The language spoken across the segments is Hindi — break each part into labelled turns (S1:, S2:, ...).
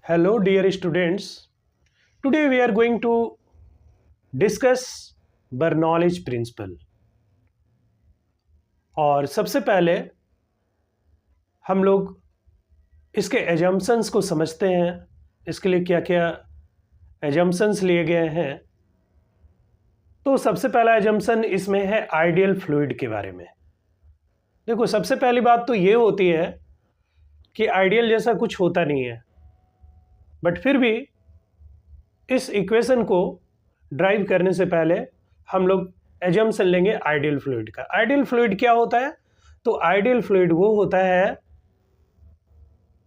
S1: Hello, dear students. Today we are going to discuss Bernoulli's principle. और सबसे पहले हम लोग इसके एजम्पशंस को समझते हैं। इसके लिए क्या क्या एजम्पशंस लिए गए हैं। तो सबसे पहला एजम्पशन इसमें है आइडियल फ्लूइड के बारे में। देखो, सबसे पहली बात तो ये होती है कि आइडियल जैसा कुछ होता नहीं है, बट फिर भी इस इक्वेशन को ड्राइव करने से पहले हम लोग एजम्पशन लेंगे आइडियल फ्लूइड का। आइडियल फ्लूइड क्या होता है? तो आइडियल फ्लूइड वो होता है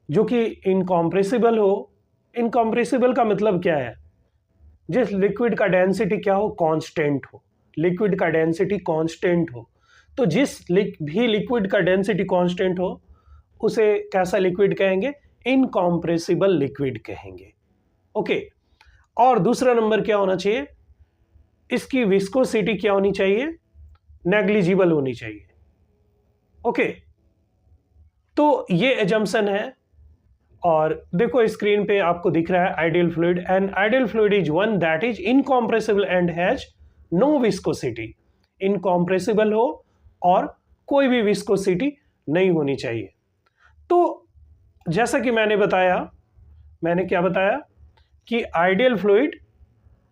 S1: जो कि इनकॉम्प्रेसिबल हो। इनकॉम्प्रेसिबल का मतलब क्या है? जिस लिक्विड का डेंसिटी क्या हो? कांस्टेंट हो। लिक्विड का डेंसिटी कांस्टेंट हो। तो जिस भी लिक्विड का डेंसिटी कांस्टेंट हो उसे कैसा लिक्विड कहेंगे? इनकॉम्प्रेसिबल लिक्विड कहेंगे। ओके। और दूसरा नंबर क्या होना चाहिए? इसकी विस्कोसिटी क्या होनी चाहिए? नेग्लिजिबल होनी चाहिए। ओके, तो ये एजम्पशन है। और देखो स्क्रीन पे आपको दिख रहा है ideal fluid. And ideal fluid is one that is incompressible and has no viscosity. Incompressible हो और कोई भी विस्कोसिटी नहीं होनी चाहिए। तो जैसा कि मैंने क्या बताया कि आइडियल फ्लूइड,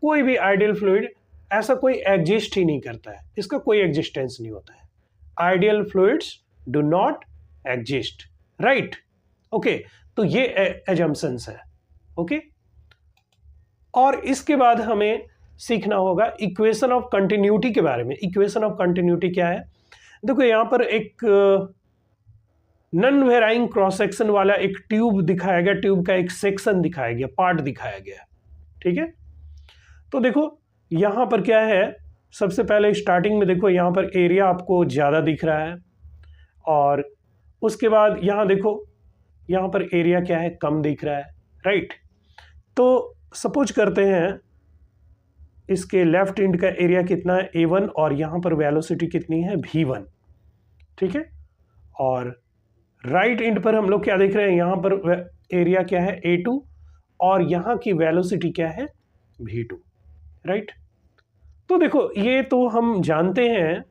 S1: कोई भी आइडियल फ्लूइड ऐसा कोई एग्जिस्ट ही नहीं करता है, इसका कोई एग्जिस्टेंस नहीं होता है। Ideal fluids do not exist, right? Okay, तो ये एजम्पशंस है। ओके, और इसके बाद हमें सीखना होगा इक्वेशन ऑफ कंटिन्यूटी के बारे में। इक्वेशन ऑफ कंटिन्यूटी क्या है? देखो, यहां पर एक नॉन वेराइंग क्रॉस सेक्शन वाला एक ट्यूब दिखाया गया, ट्यूब का एक सेक्शन दिखाया गया, पार्ट दिखाया गया, ठीक है? तो देखो यहां पर क्या है, सबसे पहले स्टार्टिंग में देखो यहां पर एरिया आपको ज़्यादा दिख रहा है, और उसके बाद यहां देखो यहां पर एरिया क्या है? कम दिख रहा है, राइट? तो सपोज करते हैं इसके लेफ्ट एंड का एरिया कितना है? A1, और यहां पर वेलोसिटी कितनी है? V1, ठीक है? और राइट एंड पर हम लोग क्या देख रहे हैं? यहां पर एरिया क्या है? A2, और यहां की वेलोसिटी क्या है? V2, right? तो देखो ये तो हम जानते हैं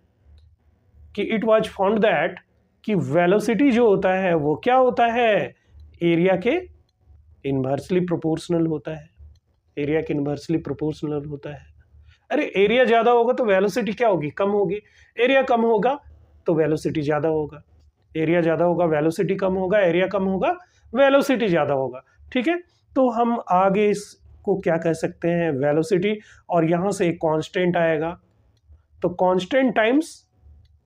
S1: कि इट वाज फाउंड दैट कि वेलोसिटी जो होता है वो क्या होता है? एरिया के इनवर्सली प्रोपोर्शनल होता है। एरिया के इनवर्सली प्रोपोर्शनल होता है। अरे एरिया ज्यादा होगा तो वेलोसिटी क्या होगी? कम होगी। एरिया कम होगा तो वेलोसिटी ज्यादा होगा। एरिया ज्यादा होगा, वेलोसिटी कम होगा। एरिया कम होगा, वेलोसिटी ज्यादा होगा, ठीक है? तो हम आगे इसको क्या कह सकते हैं? वेलोसिटी, और यहां से एक कांस्टेंट आएगा, तो कांस्टेंट टाइम्स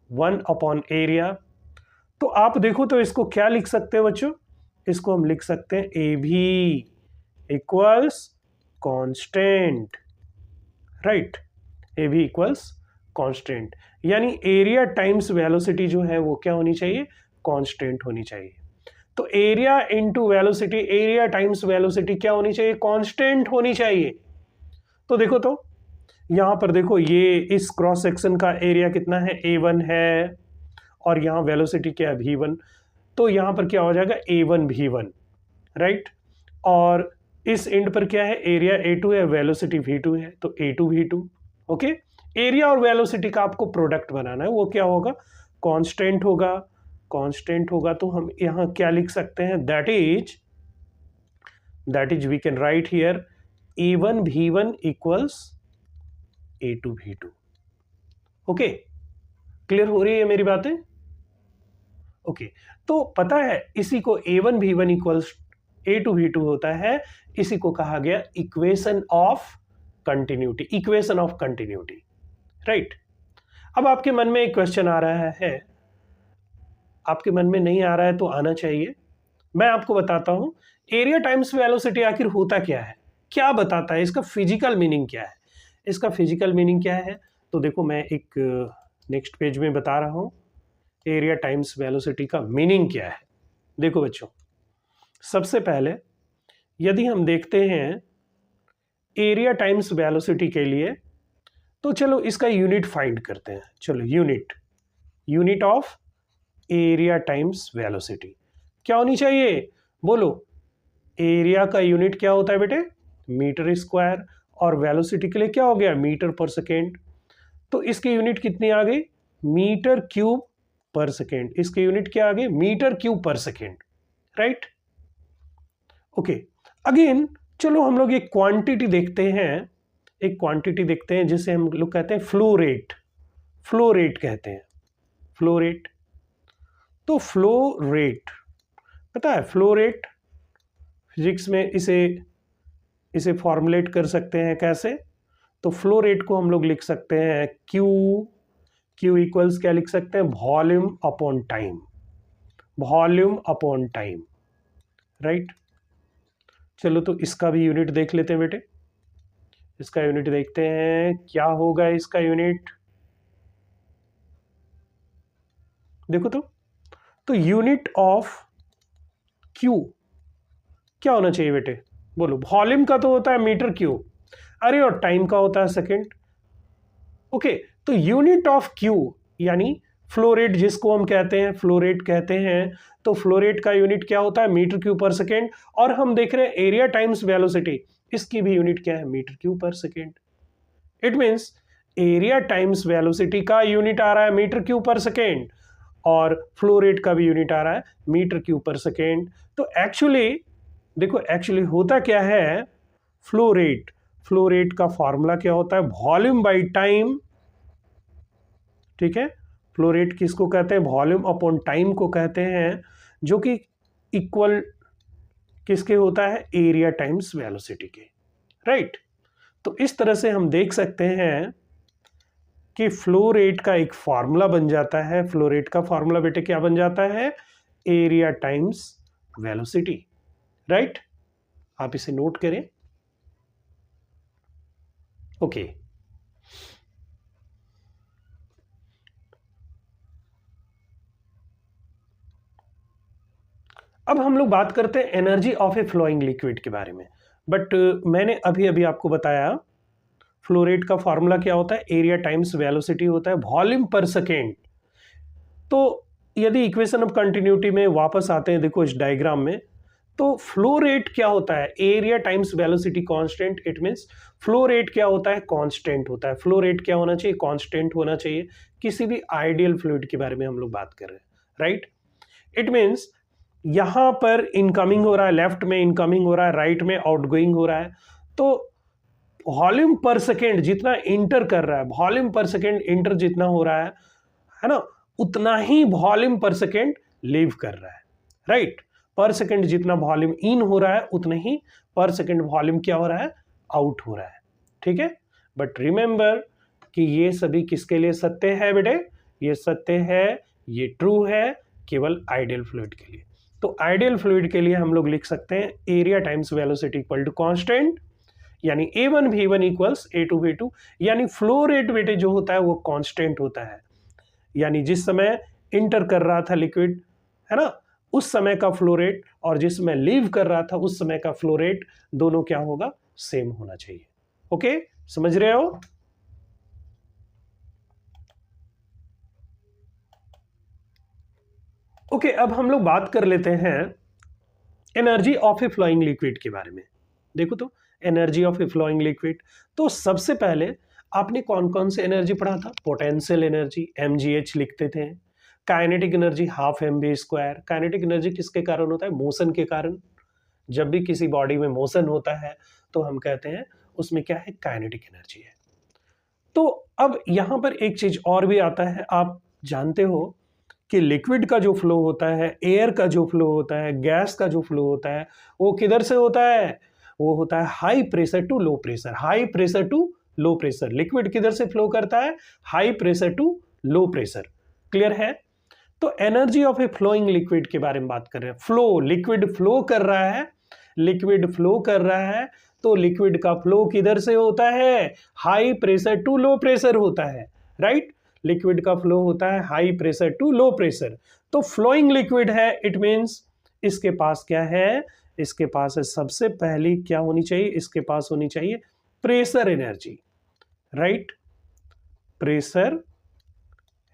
S1: 1 अपॉन एरिया। तो आप देखो तो इसको क्या लिख सकते हैं बच्चों? इसको हम लिख सकते हैं ए भी इक्वल्स कांस्टेंट, राइट? ए भी इक्वल्स कांस्टेंट, यानी एरिया टाइम्स वेलोसिटी जो है वो क्या होनी चाहिए? कांस्टेंट होनी चाहिए। तो area into velocity, area times velocity क्या होनी चाहिए? कांस्टेंट होनी चाहिए। तो देखो, तो यहां पर देखो ये इस क्रॉस सेक्शन का एरिया कितना है? A1 है, और यहाँ वेलोसिटी क्या है? V1। तो यहाँ पर क्या हो जाएगा? A1 V1, right? और इस एंड पर क्या है? एरिया A2 है, वेलोसिटी V2 है, तो A2 V2। ओके, एरिया और वेलोसिटी का आपको प्रोडक्ट बनाना है, वो क्या होगा? कांस्टेंट होगा। कांस्टेंट होगा तो हम यहाँ क्या लिख सकते हैं? That is we can write here A1 V1 equals A2 V2। Okay, clear हो रही है मेरी बातें? ओके, तो पता है इसी को A1 V1 equals A2 V2 होता है, इसी को कहा गया equation of continuity. Equation of continuity, right? अब आपके मन में एक क्वेश्चन आ रहा है, आपके मन में नहीं आ रहा है तो आना चाहिए, मैं आपको बताता हूं एरिया टाइम्स वेलोसिटी आखिर होता क्या है, क्या बताता है, इसका फिजिकल मीनिंग क्या है? इसका फिजिकल मीनिंग क्या है? तो देखो मैं एक नेक्स्ट पेज में बता रहा हूं एरिया टाइम्स वेलोसिटी का मीनिंग क्या है। देखो बच्चों, सबसे पहले यदि हम देखते हैं एरिया टाइम्स वेलोसिटी के लिए, तो चलो इसका यूनिट फाइंड करते हैं। चलो unit of area times velocity क्या होनी चाहिए? बोलो, एरिया का यूनिट क्या होता है बेटे, मीटर स्क्वायर, और वेलोसिटी के लिए क्या हो गया, मीटर पर सेकेंड। तो इसकी यूनिट कितनी आ गई, मीटर क्यूब पर सेकेंड। इसकी यूनिट क्या आ गई, मीटर क्यूब पर सेकेंड, राइट। ओके, अगेन चलो हम लोग एक क्वांटिटी देखते हैं, एक क्वांटिटी देखते हैं जिसे हम लोग कहते हैं फ्लो रेट। फ्लो रेट कहते हैं, फ्लो रेट। तो फ्लो रेट पता है, फ्लो रेट फिजिक्स में इसे फॉर्मुलेट कर सकते हैं कैसे। तो फ्लो रेट को हम लोग लिख सकते हैं क्यू इक्वल्स क्या लिख सकते हैं, volume upon time, volume upon time, right. चलो तो इसका भी यूनिट देख लेते हैं बेटे, इसका यूनिट देखते हैं क्या होगा इसका यूनिट। देखो तो यूनिट ऑफ क्यू क्या होना चाहिए बेटे, बोलो। वॉल्यूम का तो होता है मीटर क्यूब, अरे और टाइम का होता है सेकेंड। ओके, तो यूनिट ऑफ क्यू यानी फ्लो रेट जिसको हम कहते हैं, फ्लो रेट कहते हैं, तो फ्लो रेट का यूनिट क्या होता है, मीटर क्यूब पर सेकेंड। और हम देख रहे हैं एरिया टाइम्स वेलोसिटी, इसकी भी यूनिट क्या है, मीटर क्यूब पर second. It means area times velocity का यूनिट आ रहा है मीटर क्यूब पर सेकेंड, और फ्लो रेट का भी यूनिट आ रहा है मीटर क्यूब पर सेकेंड। तो एक्चुअली देखो, एक्चुअली होता क्या है, फ्लो रेट का फॉर्मूला क्या होता है, वॉल्यूम बाई टाइम, ठीक है। फ्लो रेट किसको कहते हैं, वॉल्यूम अपॉन टाइम को कहते हैं, जो कि इक्वल किसके होता है, एरिया टाइम्स वेलोसिटी के, राइट। तो इस तरह से हम देख सकते हैं कि फ्लो रेट का एक फॉर्मूला बन जाता है। फ्लो रेट का फॉर्मूला बेटे क्या बन जाता है, एरिया टाइम्स वेलोसिटी, राइट। आप इसे नोट करें। ओके, अब हम लोग बात करते हैं energy of a flowing liquid के बारे में। बट मैंने अभी अभी आपको बताया फ्लो रेट का फॉर्मूला क्या होता है, एरिया टाइम्स वेलोसिटी होता है, वॉल्यूम पर सेकेंड। तो यदि इक्वेशन ऑफ कंटिन्यूटी में वापस आते हैं, देखो इस डायग्राम में, तो फ्लो रेट क्या होता है, area times velocity constant. It means flow rate क्या होता है, कांस्टेंट होता है। फ्लो रेट क्या होना चाहिए, कांस्टेंट होना चाहिए। किसी भी आइडियल फ्लूइड के बारे में हम लोग बात कर रहे हैं, राइट। इट मींस यहां पर इनकमिंग हो रहा है, लेफ्ट में इनकमिंग हो रहा है, राइट में आउटगोइंग हो रहा है। तो वॉल्यूम पर सेकेंड जितना इंटर कर रहा है, वॉल्यूम पर सेकेंड इंटर जितना हो रहा है ना, उतना ही वॉल्यूम पर सेकेंड लीव कर रहा है, राइट। पर सेकेंड जितना वॉल्यूम इन हो रहा है, उतना ही पर सेकेंड वॉल्यूम क्या हो रहा है, आउट हो रहा है, ठीक है। बट रिमेंबर कि ये सभी किसके लिए सत्य है बेटे, ये सत्य है, ये ट्रू है केवल आइडियल फ्लूइड के लिए। तो आइडियल फ्लूइड के लिए हम लोग लिख सकते हैं area times velocity equal to constant, यानी A1 V1 equals A2 V2, यानी फ्लो रेट बेटे जो होता है वो कांस्टेंट होता है। यानी जिस समय इंटर कर रहा था लिक्विड, है ना, उस समय का फ्लो रेट और जिस समय लीव कर रहा था उस समय का फ्लो रेट, दोनों क्या होगा, सेम होना चाहिए। ओके, समझ रहे हो। ओके, अब हम लोग बात कर लेते हैं energy of a flowing liquid के बारे में। देखो तो energy of a flowing liquid, तो सबसे पहले आपने कौन कौन से एनर्जी पढ़ा था, पोटेंशियल एनर्जी mgh लिखते थे, kinetic energy half mv²। Kinetic energy किसके कारण होता है, मोशन के कारण। जब भी किसी बॉडी में मोशन होता है तो हम कहते हैं उसमें क्या है, काइनेटिक एनर्जी है। तो अब यहां पर एक चीज और भी आता है, आप जानते हो कि लिक्विड का जो फ्लो होता है, एयर का जो फ्लो होता है, गैस का जो फ्लो होता है, वो किधर से होता है, वो होता है high pressure to low pressure. High pressure to low pressure, liquid किधर से फ्लो करता है, high pressure to low pressure. Clear है। तो energy of a flowing liquid के बारे में बात कर रहे हैं। फ्लो, लिक्विड फ्लो कर रहा है, लिक्विड फ्लो कर रहा है, तो लिक्विड का फ्लो किधर से होता है, high pressure to low pressure होता है, राइट। लिक्विड का फ्लो होता है high pressure to low pressure. तो फ्लोइंग लिक्विड है, इट मींस इसके पास क्या है, इसके पास है सबसे पहली क्या होनी चाहिए, इसके पास होनी चाहिए pressure energy, right, pressure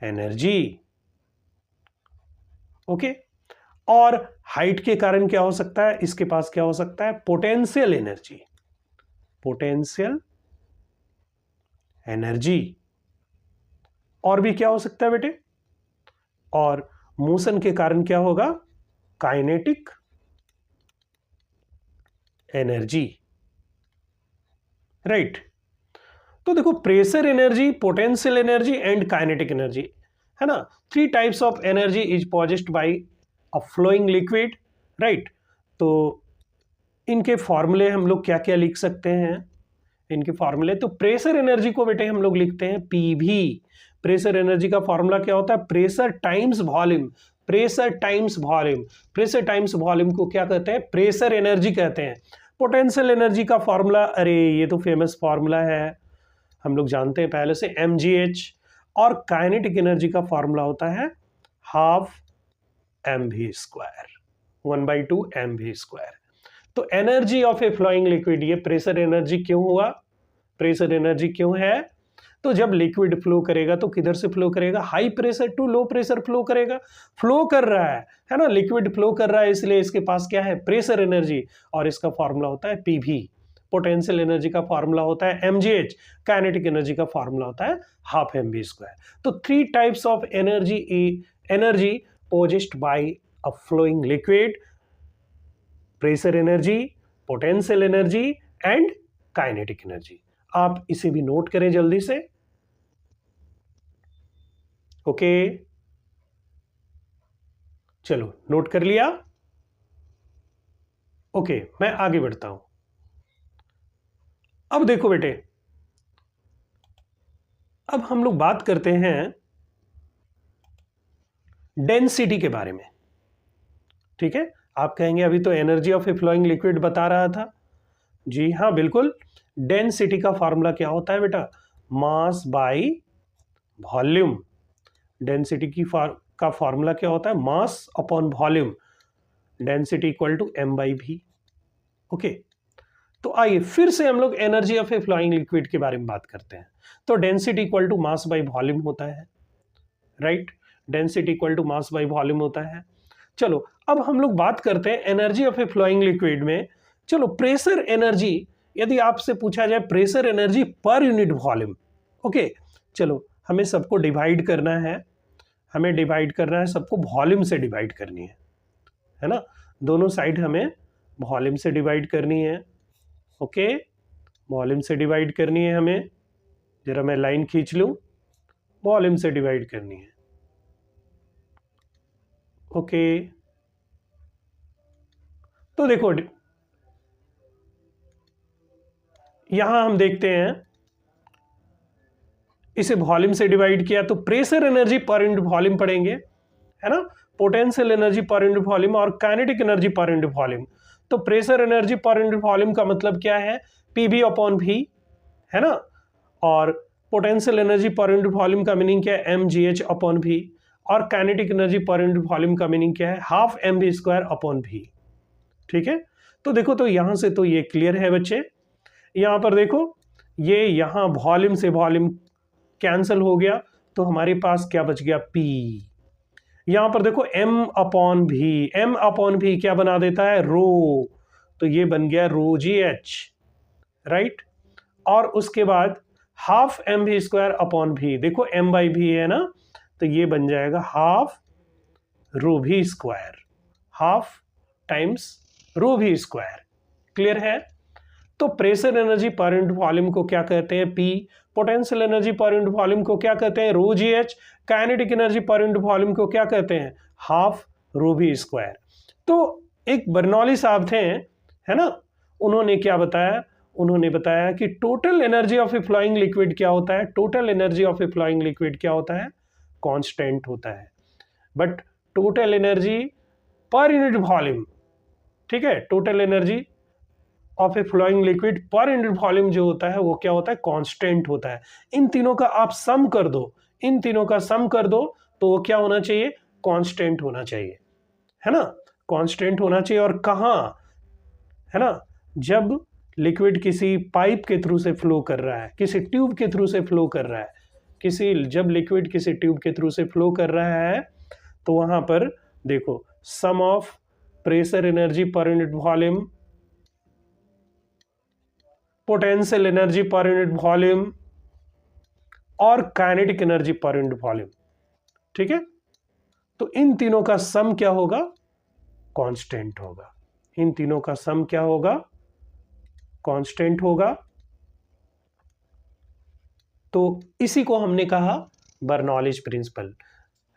S1: energy. Okay, और हाइट के कारण क्या हो सकता है, इसके पास क्या हो सकता है, पोटेंशियल एनर्जी, पोटेंशियल एनर्जी। और भी क्या हो सकता है बेटे, और मोशन के कारण क्या होगा, काइनेटिक एनर्जी, राइट। तो देखो pressure energy, potential energy and kinetic energy, है ना, 3 types of energy is possessed by a flowing liquid, right. तो इनके फॉर्मूले हम लोग क्या क्या लिख सकते हैं, इनके फॉर्मूले, तो प्रेशर एनर्जी को बेटे हम लोग लिखते हैं पीवी। प्रेशर एनर्जी का फॉर्मूला क्या होता है, pressure times volume, pressure times volume, pressure times volume को क्या कहते हैं, प्रेशर एनर्जी कहते हैं। पोटेंशियल एनर्जी का फॉर्मूला, अरे ये तो फेमस फॉर्मूला है, हम लोग जानते हैं पहले से, mgh। और काइनेटिक एनर्जी का फॉर्मूला होता है half mv square, 1/2 mv square. तो energy of a flowing liquid, ये प्रेशर एनर्जी क्यों हुआ, प्रेशर एनर्जी क्यों है, तो जब लिक्विड फ्लो करेगा तो किधर से फ्लो करेगा, high pressure to low pressure flow करेगा, फ्लो कर रहा है ना, लिक्विड फ्लो कर रहा है, इसलिए इसके पास क्या है, प्रेशर एनर्जी, और इसका फॉर्मूला होता है पीवी। पोटेंशियल एनर्जी का फॉर्मूला होता है mgh, काइनेटिक एनर्जी का फॉर्मूला होता है हाफ mv स्क्वायर। तो 3 types of energy possessed by a flowing liquid, pressure energy, potential energy and kinetic energy. आप इसे भी नोट करें जल्दी से, ओके। चलो नोट कर लिया, ओके, मैं आगे बढ़ता हूं। अब देखो बेटे, अब हम लोग बात करते हैं डेंसिटी के बारे में, ठीक है। आप कहेंगे अभी तो energy of a flowing liquid बता रहा था, जी हाँ बिल्कुल। डेंसिटी का फॉर्मूला क्या होता है बेटा, मास बाय वॉल्यूम। डेंसिटी का फॉर्मूला क्या होता है, mass upon volume, density equal to m by v, okay. तो आइए फिर से हम लोग energy of a flowing liquid के बारे में बात करते हैं। तो density equal to mass by volume होता है, right, density equal to mass by volume होता है। चलो अब हम लोग बात करते हैं energy of a flowing liquid में। चलो प्रेशर एनर्जी, यदि आपसे पूछा जाए प्रेशर एनर्जी पर यूनिट वॉल्यूम, ओके, चलो हमें सबको डिवाइड करना है, हमें डिवाइड करना है, सबको वॉल्यूम से डिवाइड करनी है ना, दोनों साइड हमें वॉल्यूम से डिवाइड करनी है, ओके, वॉल्यूम से डिवाइड करनी है हमें, जरा मैं लाइन खींच लूं, वॉल्यूम से डिवाइड करनी है, ओके। तो देखो यहां हम देखते हैं, इसे वॉल्यूम से डिवाइड किया तो प्रेशर एनर्जी पर यूनिट वॉल्यूम पढ़ेंगे, है ना, पोटेंशियल एनर्जी पर यूनिट वॉल्यूम और काइनेटिक एनर्जी पर यूनिट वॉल्यूम। तो प्रेशर एनर्जी पर यूनिट वॉल्यूम का मतलब क्या है, पीवी अपॉन वी, है ना, और पोटेंशियल एनर्जी पर यूनिट वॉल्यूम का मीनिंग क्या है, mgh अपॉन वी, और काइनेटिक एनर्जी पर यूनिट वॉल्यूम का मीनिंग क्या है, half mv square upon V, ठीक है। तो देखो, तो यहां से तो ये क्लियर है बच्चे, यहां पर देखो, ये यहां वॉल्यूम से वॉल्यूम कैंसिल हो गया, तो हमारे पास क्या बच गया, P। यहां पर देखो m अपॉन भी, m अपॉन भी क्या बना देता है, रो, तो ये बन गया रो जी एच, राइट। और उसके बाद हाफ mv स्क्वायर अपॉन भी, देखो m बाई भी है ना, तो ये बन जाएगा हाफ रो भी स्क्वायर, हाफ टाइम्स रो भी स्क्वायर, क्लियर है। तो प्रेशर एनर्जी पर यूनिट वॉल्यूम को क्या कहते हैं, P, पोटेंशियल एनर्जी पर यूनिट वॉल्यूम को क्या कहते हैं, rho g h, kinetic energy पर यूनिट वॉल्यूम को क्या कहते हैं, हाफ रो भी स्क्वायर। तो एक बर्नौली साहब थे, है ना, उन्होंने क्या बताया, उन्होंने बताया कि total energy of a flowing liquid क्या होता है, total energy of a flowing liquid क्या होता है, कांस्टेंट होता है, बट टोटल एनर्जी पर यूनिट वॉल्यूम, ठीक है, total energy of a flowing liquid per unit volume जो होता है वो क्या होता है, कांस्टेंट होता है। इन तीनों का आप सम कर दो, इन तीनों का सम कर दो, तो वो क्या होना चाहिए, कांस्टेंट होना चाहिए, है ना, कांस्टेंट होना चाहिए। और कहाँ, है ना, जब लिक्विड किसी पाइप के थ्रू से फ्लो कर रहा है, किसी ट्यूब के थ्रू से फ्लो कर रहा है, जब लिक्विड किसी ट्यूब के थ्रू से फ्लो कर रहा है, तो वहां पर देखो सम ऑफ प्रेशर एनर्जी पर यूनिट वॉल्यूम, पोटेंशियल एनर्जी पर यूनिट वॉल्यूम और काइनेटिक एनर्जी पर यूनिट वॉल्यूम। ठीक है, तो इन तीनों का सम क्या होगा? कांस्टेंट होगा। इन तीनों का सम क्या होगा? कांस्टेंट होगा। तो इसी को हमने कहा बर्नौलीज प्रिंसिपल,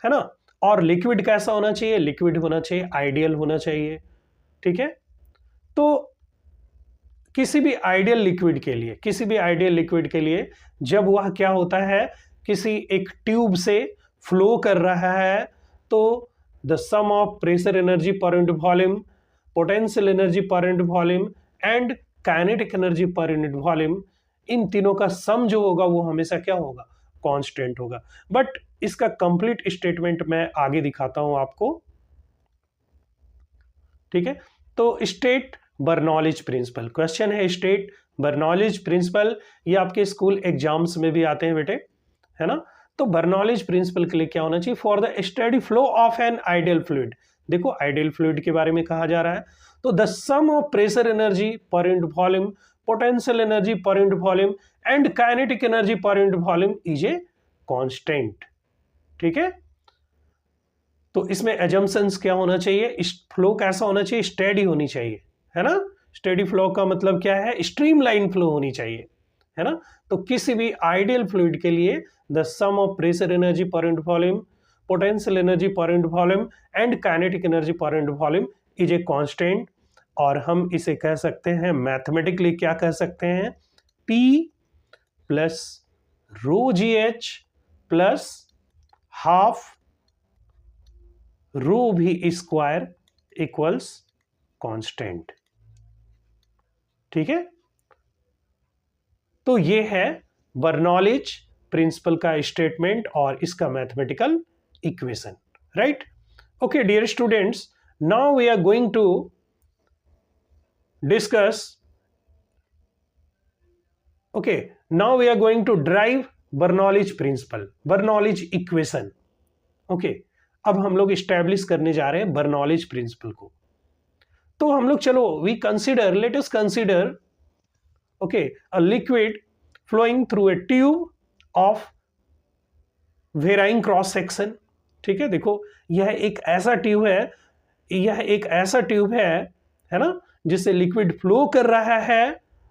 S1: है ना। और लिक्विड कैसा होना चाहिए? लिक्विड होना चाहिए आइडियल होना चाहिए। ठीक है, तो किसी भी आइडियल लिक्विड के लिए जब वह क्या होता है, किसी एक ट्यूब से फ्लो कर रहा है, तो the sum of pressure energy पर यूनिट वॉल्यूम, पोटेंशियल एनर्जी पर unit volume and kinetic energy पर यूनिट वॉल्यूम, इन तीनों का सम जो होगा वो हमेशा क्या होगा? कांस्टेंट होगा। बट इसका कंप्लीट स्टेटमेंट मैं आगे दिखाता हूं आपको। ठीक है, तो स्टेट बर्नौलीज प्रिंसिपल, क्वेश्चन है स्टेट बर्नौलीज प्रिंसिपल। ये आपके स्कूल एग्जाम्स में भी आते हैं बेटे, है ना। तो बर्नौलीज प्रिंसिपल के लिए क्या होना चाहिए? For the steady flow of an ideal fluid. देखो आइडियल फ्लूइड के बारे में कहा जा रहा है, तो the sum of pressure energy पर यूनिट वॉल्यूम, पोटेंशियल एनर्जी पर unit volume and kinetic energy पर unit volume is a constant. ठीक है, तो इसमें एजम्पशंस क्या होना चाहिए? फ्लो कैसा होना चाहिए? स्टेडी होनी चाहिए, है ना। स्टेडी फ्लो का मतलब क्या है? स्ट्रीमलाइन फ्लो होनी चाहिए, है ना। तो किसी भी आइडियल फ्लूइड के लिए the sum of pressure energy पर यूनिट वॉल्यूम, पोटेंशियल एनर्जी पर unit volume and kinetic energy पर unit volume is a constant. और हम इसे कह सकते हैं मैथमेटिकली, क्या कह सकते हैं? P प्लस रो जी एच प्लस हाफ रो भी स्क्वायर इक्वल्स कांस्टेंट। ठीक है, तो ये है बर्नौलीज प्रिंसिपल का स्टेटमेंट और इसका mathematical equation, right. Okay dear students, now we are going to discuss, okay, now we are going to derive Bernoulli's principle, Bernoulli's equation। okay, अब हम लोग इस्टेब्लिश करने जा रहे हैं बर्नौलीज प्रिंसिपल को। तो हम लोग चलो let us consider okay a liquid flowing to a tube of varying cross section. ठीक है, देखो यह एक ऐसा ट्यूब है ना, जिससे लिक्विड फ्लो कर रहा है,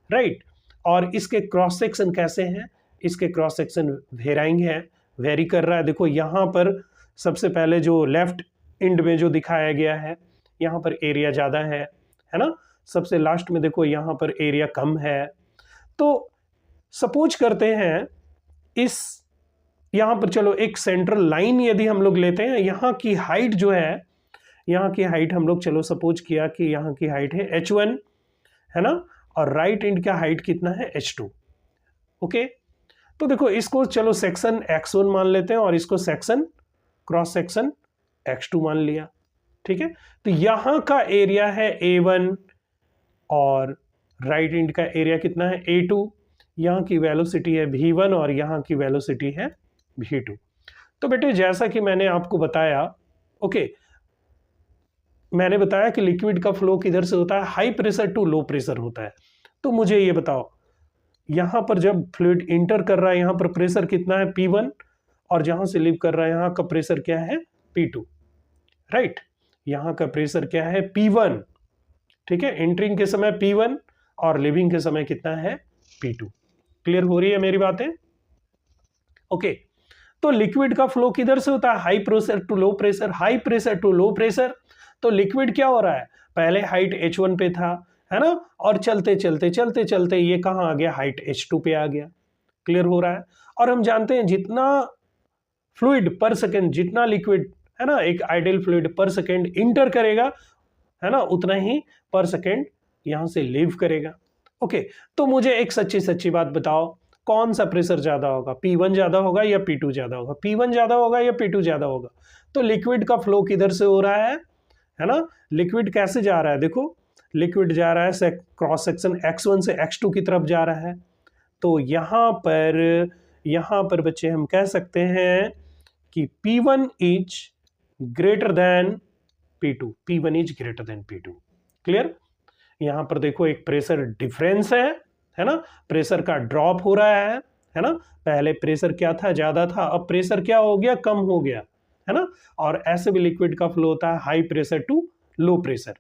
S1: राइट। और इसके क्रॉस सेक्शन कैसे हैं? इसके क्रॉस सेक्शन वेराइंग है, वेरी कर रहा है। देखो यहाँ पर सबसे पहले जो लेफ्ट एंड में जो दिखाया गया है, यहाँ पर एरिया ज़्यादा है ना। सबसे लास्ट में देखो यहाँ पर एरिया कम है। तो सपोज करते हैं इस यहाँ पर चलो एक सेंट्रल लाइन यदि हम लोग लेते हैं, यहाँ की हाइट जो है, यहाँ की हाइट हम लोग चलो सपोज किया कि यहाँ की हाइट है h1, है ना, और राइट एंड का हाइट कितना है? h2। ओके, तो देखो इसको चलो सेक्शन x1 मान लेते हैं और इसको सेक्शन क्रॉस सेक्शन x2 मान लिया। ठीक है, तो यहाँ का एरिया है a1 और राइट एंड का एरिया कितना है? a2। यहाँ की वेलोसिटी है v1 और यहाँ की वेलोसिटी है v2। तो बेटे जैसा कि मैंने आपको बताया, ओके, मैंने बताया कि लिक्विड का फ्लो किधर से होता है? High pressure to low pressure होता है। तो मुझे ये बताओ, यहाँ पर जब फ्लूइड इंटर कर रहा है, यहाँ पर प्रेशर कितना है? P1, और जहाँ से लीव कर रहा है यहाँ का प्रेशर क्या है? P2, right. यहाँ का प्रेशर क्या है? P1। ठीक है, एंटरिंग के समय P1 और लिविंग के समय कितना है? P2। क्लियर हो रही है मेरी बातें? ओके, तो लिक्विड का फ्लो किधर से होता है? High pressure to low pressure, high pressure to low pressure. तो लिक्विड क्या हो रहा है? पहले हाइट h1 पे था, है ना, और चलते चलते ये कहाँ आ गया? हाइट h2 पे आ गया। क्लियर हो रहा है? और हम जानते हैं जितना फ्लूइड पर सेकेंड, जितना लिक्विड है ना, एक आइडियल फ्लूइड पर सेकेंड इंटर करेगा, है ना, उतना ही पर सेकेंड यहाँ से लीव करेगा। ओके, तो मुझे एक सच्ची बात बताओ, कौन सा प्रेशर ज्यादा होगा? P1 ज्यादा होगा या P2 ज्यादा होगा? P1 ज्यादा होगा या P2 ज्यादा होगा? तो लिक्विड का फ्लो किधर से हो रहा है ना। लिक्विड कैसे जा रहा है? देखो लिक्विड जा रहा है क्रॉस सेक्शन x1 से x2 की तरफ जा रहा है। तो यहाँ पर बच्चे हम कह सकते हैं कि P1 is greater than P2, P1 is greater than P2। Clear? यहां पर देखो एक प्रेशर डिफरेंस है ना, प्रेशर का ड्रॉप हो रहा है ना, पहले प्रेशर क्या था, ज्यादा था, अब प्रेशर क्या हो गया, कम हो गया, है ना। और ऐसे भी लिक्विड का फ्लो होता है high pressure to low pressure.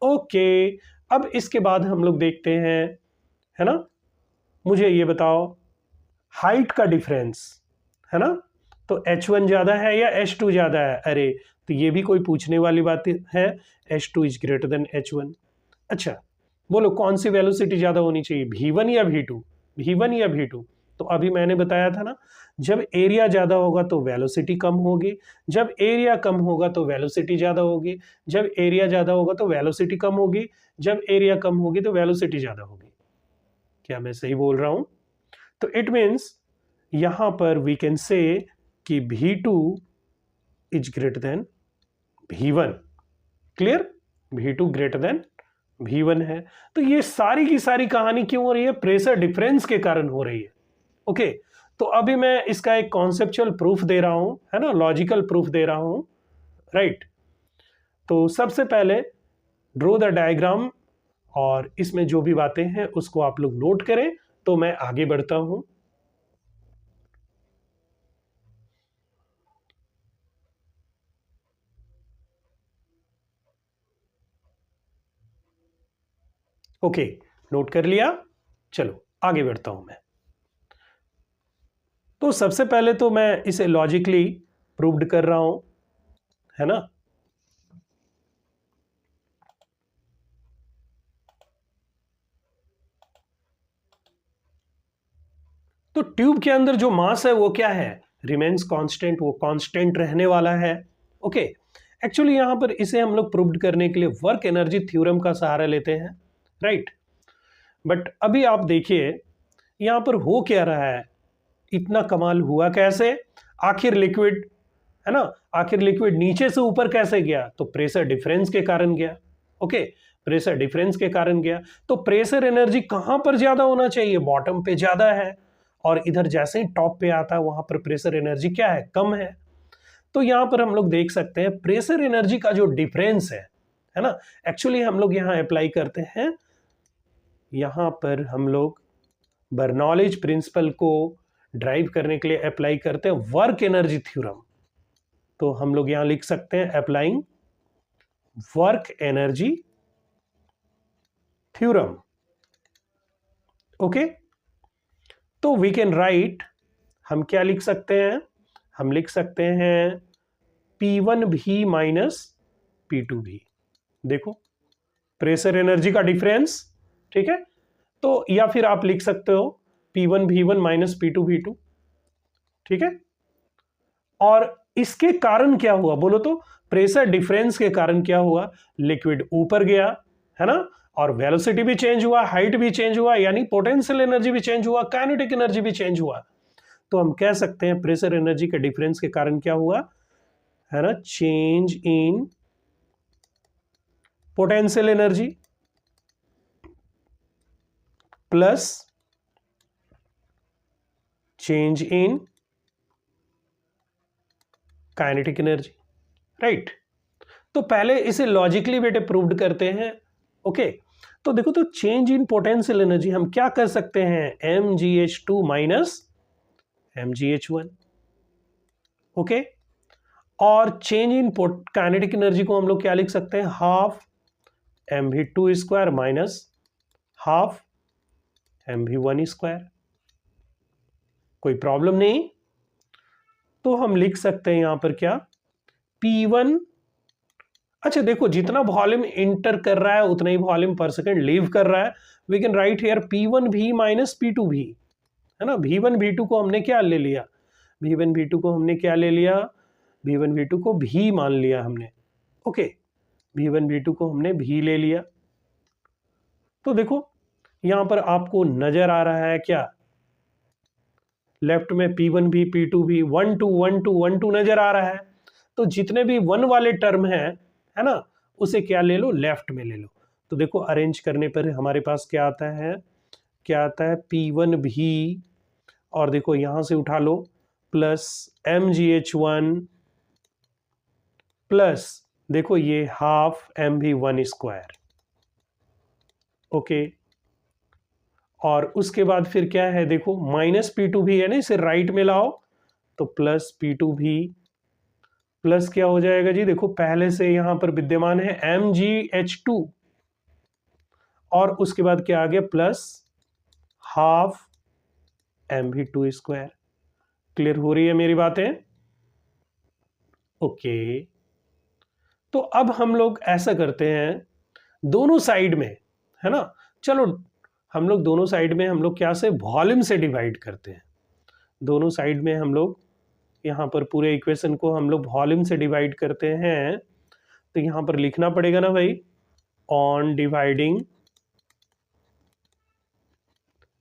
S1: Okay, अब इसके बाद हम लोग देखते हैं, है ना, मुझे ये बताओ हाइट का डिफरेंस, है ना, तो H1 ज्यादा है या H2 ज्यादा है? अरे तो ये भी कोई पूछने वाली बात है, H2 is greater than H1। अच्छा बोलो कौन सी वेलोसिटी ज्यादा होनी चाहिए, V1 या V2? V1 या V2? तो अभी मैंने बताया था ना, जब एरिया ज्यादा होगा तो वेलोसिटी कम होगी, जब एरिया कम होगा तो वेलोसिटी ज्यादा होगी, जब एरिया ज्यादा होगा तो वेलोसिटी कम होगी, जब एरिया कम होगी तो वेलोसिटी ज्यादा होगी। क्या मैं सही बोल रहा हूं? तो इट मीन्स यहां पर वी कैन से कि V2 is greater than V1। Clear? V2 greater than V1 है। तो ये सारी की सारी कहानी क्यों हो रही है? प्रेशर डिफरेंस के कारण हो रही है। ओके, तो अभी मैं इसका एक कॉन्सेप्चुअल प्रूफ दे रहा हूं, है ना, लॉजिकल प्रूफ दे रहा हूं, राइट। तो सबसे पहले ड्रॉ द डायग्राम, और इसमें जो भी बातें हैं उसको आप लोग नोट करें, तो मैं आगे बढ़ता हूं। ओके, नोट कर लिया, चलो आगे बढ़ता हूं मैं। तो सबसे पहले तो मैं इसे लॉजिकली प्रूव्ड कर रहा हूं, है ना। तो ट्यूब के अंदर जो मास है वो क्या है, रिमेन्स कांस्टेंट, वो कांस्टेंट रहने वाला है। ओके, एक्चुअली यहां पर इसे हम लोग प्रूव्ड करने के लिए वर्क एनर्जी थ्योरम का सहारा लेते हैं, राइट। बट अभी आप देखिए यहां पर हो क्या रहा है, इतना कमाल हुआ कैसे, आखिर लिक्विड, है ना, आखिर लिक्विड नीचे से ऊपर कैसे गया, तो प्रेशर डिफरेंस के कारण गया। ओके, प्रेशर डिफरेंस के कारण गया। तो प्रेशर एनर्जी कहां पर ज्यादा होना चाहिए, बॉटम पे ज्यादा है, और इधर जैसे ही टॉप पे आता है वहां पर प्रेशर एनर्जी क्या है, कम है। तो यहां पर हम लोग देख सकते हैं प्रेशर एनर्जी का जो डिफरेंस है ना, एक्चुअली हम लोग यहां अप्लाई करते हैं, यहां पर हम लोग बर्नौलीज प्रिंसिपल को ड्राइव करने के लिए अप्लाई करते हैं वर्क एनर्जी थ्योरम। तो हम लोग यहां लिख सकते हैं applying work energy theorem. Okay, तो वी कैन राइट, हम क्या लिख सकते हैं, हम लिख सकते हैं P1 भी माइनस P2 भी। देखो प्रेशर एनर्जी का डिफरेंस, ठीक है, तो या फिर आप लिख सकते हो P1 V1 minus P2 V2, ठीक है। और इसके कारण क्या हुआ बोलो तो, प्रेशर डिफरेंस के कारण क्या हुआ, लिक्विड ऊपर गया, है ना, और वेलोसिटी भी चेंज हुआ, हाइट भी चेंज हुआ, यानी पोटेंशियल एनर्जी भी चेंज हुआ, काइनेटिक एनर्जी भी चेंज हुआ। तो हम कह सकते हैं प्रेशर एनर्जी के डिफरेंस के कारण क्या हुआ, है ना, change in potential energy plus change in kinetic energy, right. तो पहले इसे लॉजिकली बेटे प्रूव्ड करते हैं। ओके, तो देखो, तो चेंज इन पोटेंशियल एनर्जी हम क्या कर सकते हैं, mgh2 माइनस mgh1। ओके, और चेंज इन काइनेटिक एनर्जी को हम लोग क्या लिख सकते हैं, half mv2 square minus half mv1 square. कोई प्रॉब्लम नहीं। तो हम लिख सकते हैं यहां पर क्या, P1, अच्छा देखो जितना वॉल्यूम इंटर कर रहा है उतना ही वॉल्यूम पर सेकंड लीव कर रहा है। We can write here P1 भी माइनस P2 भी, है ना। V1 V2 को हमने क्या ले लिया, V1 V2 को हमने क्या ले लिया, V1 V2 को भी मान लिया हमने। ओके, V1 V2 को हमने भी ले लिया। तो देखो यहां पर आपको नजर आ रहा है क्या, लेफ्ट में P1 भी P2 भी 1 2 1 2 1 2 नजर आ रहा है। तो जितने भी 1 वाले टर्म है ना, उसे क्या ले लो, लेफ्ट में ले लो। तो देखो अरेंज करने पर हमारे पास क्या आता है, क्या आता है, P1 भी, और देखो यहां से उठा लो, प्लस mgh1 प्लस देखो ये हाफ mv1 स्क्वायर, ओके। और उसके बाद फिर क्या है, देखो माइनस P2 भी है ना, इसे राइट में लाओ तो प्लस P2 भी, प्लस क्या हो जाएगा जी, देखो पहले से यहां पर विद्यमान है MgH2 और उसके बाद क्या आ गया plus half mv2 square. Clear हो रही है मेरी बातें? ओके। तो अब हम लोग ऐसा करते हैं, दोनों साइड में, है ना, चलो हम लोग दोनों साइड में हम लोग क्या से वॉल्यूम से डिवाइड करते हैं। दोनों साइड में हम लोग यहाँ पर पूरे इक्वेशन को हम लोग वॉल्यूम से डिवाइड करते हैं, तो यहाँ पर लिखना पड़ेगा ना भाई, ऑन डिवाइडिंग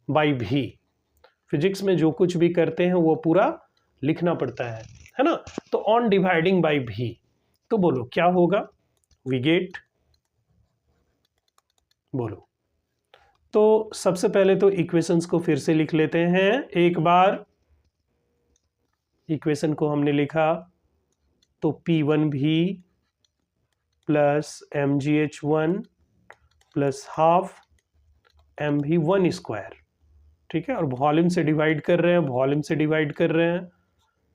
S1: बाई भी। फिजिक्स में जो कुछ भी करते हैं वो पूरा लिखना पड़ता है ना। तो ऑन डिवाइडिंग बाई भी, तो बोलो क्या होगा, वी गेट, बोलो। तो सबसे पहले तो इक्वेशंस को फिर से लिख लेते हैं एक बार। इक्वेशन को हमने लिखा तो P1 भी plus MgH1 plus half mv1 square, ठीक है। और वॉल्यूम से डिवाइड कर रहे हैं, वॉल्यूम से डिवाइड कर रहे हैं,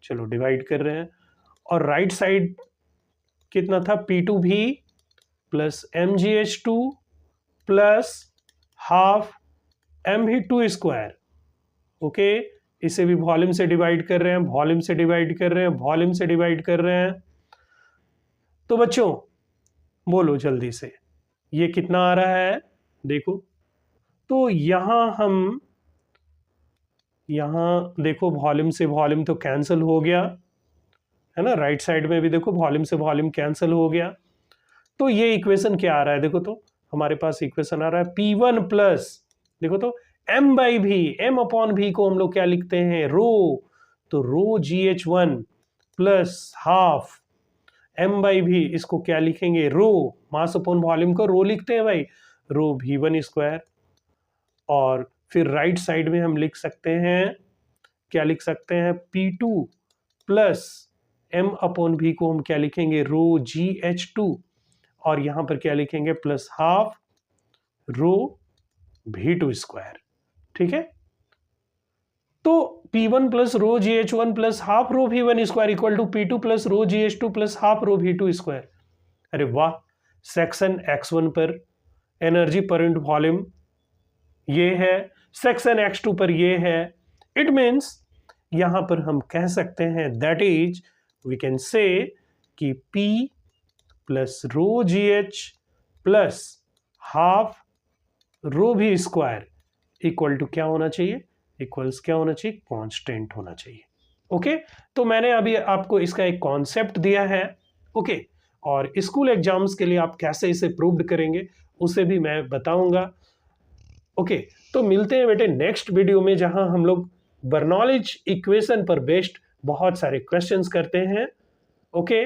S1: चलो डिवाइड कर रहे हैं। और राइट साइड कितना था, P2 भी plus MgH2 plus half mv2 square, okay. इसे भी वॉल्यूम से डिवाइड कर रहे हैं, वॉल्यूम से डिवाइड कर रहे हैं, वॉल्यूम से डिवाइड कर रहे हैं। तो बच्चों बोलो जल्दी से, ये कितना आ रहा है, देखो। तो यहां देखो वॉल्यूम से वॉल्यूम तो कैंसिल हो गया, है ना। राइट साइड में भी देखो वॉल्यूम से वॉल्यूम कैंसिल हो गया। तो ये इक्वेशन क्या आ रहा है, देखो तो हमारे पास इक्वेशन आ रहा है P1 प्लस, देखो तो m बाई भी, m अपॉन भी को हम लोग क्या लिखते हैं, रो। तो रो GH1 plus half m by भी, इसको क्या लिखेंगे, रो, मास अपॉन वॉल्यूम को रो लिखते हैं भाई, रो V1 स्क्वायर। और फिर राइट साइड में हम लिख सकते हैं, क्या लिख सकते हैं, P2 प्लस m अपॉन भी को हम क्या लिखेंगे, रो GH2। और यहां पर क्या लिखेंगे, plus half rho V2 square, ठीक है। तो P1 plus rho GH1 plus half rho V1 square equal to P2 plus rho GH2 plus half rho V2 square. अरे वाह, सेक्शन X1 पर एनर्जी पर यूनिट वॉल्यूम ये है, सेक्शन X2 पर ये है। इट मीन्स यहां पर हम कह सकते हैं, that is we can say कि P plus rho GH plus half rho V square equal to क्या होना चाहिए, इक्वल्स क्या होना चाहिए, कांस्टेंट होना चाहिए, ओके। तो मैंने अभी आपको इसका एक कॉन्सेप्ट दिया है, ओके। और स्कूल एग्जाम्स के लिए आप कैसे इसे प्रूव्ड करेंगे उसे भी मैं बताऊंगा, ओके। तो मिलते हैं बेटे नेक्स्ट वीडियो में, जहां हम लोग बर्नौलीज इक्वेशन पर बेस्ड बहुत सारे क्वेश्चंस करते हैं, ओके।